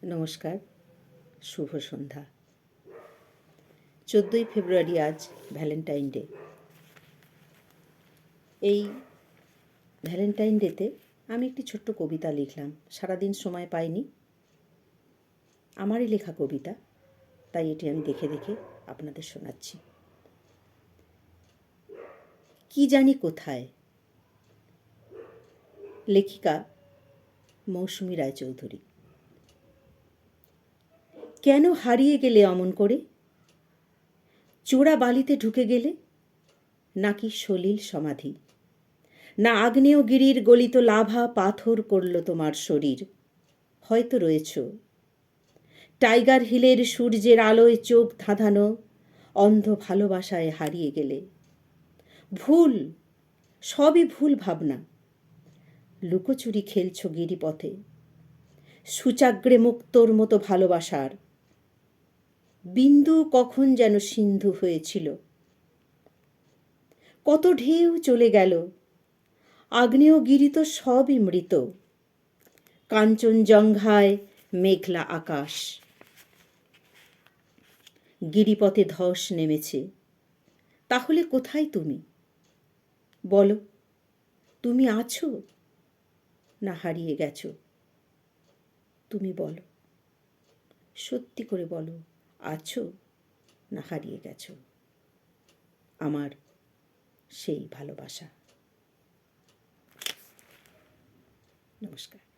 নমস্কার, শুভ সন্ধ্যা। 14ই ফেব্রুয়ারি আজ Valentine day. এই ভ্যালেন্টাইন ডেতে আমি একটি ছোট্ট কবিতা লিখলাম। সারাদিন সময় পাইনি, আমারই লেখা কবিতা, তাই এটি আমি দেখে দেখে আপনাদের শোনাচ্ছি। কি জানি কোথায়, লেখিকা মৌসুমী রায়চৌধুরী। কেন হারিয়ে গেলে অমন করে? চোরা বালিতে ঢুকে গেলে, নাকি সলিল সমাধি, না আগ্নেয়গিরির গলিত লাভা পাথর করল তোমার শরীর? হয়তো রয়েছ টাইগার হিলের সূর্যের আলোয় চোখ ধাঁধানো অন্ধ ভালোবাসায় হারিয়ে গেলে। ভুল, সবই ভুল ভাবনা। লুকোচুরি খেলছ গিরিপথে, সূচাগ্রে মুক্তোর মতো ভালোবাসার। বিন্দু কখন যেন সিন্ধু হয়েছিল। কত ঢেউ চলে গেল, আগ্নেয়গিরি তো সবই মৃত। কাঞ্চনজঙ্ঘায় মেঘলা আকাশ, গিরিপথে ধস নেমেছে। তাহলে কোথায় তুমি? বলো, তুমি আছো না হারিয়ে গেছো? তুমি বলো, সত্যি করে বলো, আছো না হারিয়ে গেছো? আমার সেই ভালোবাসা। নমস্কার।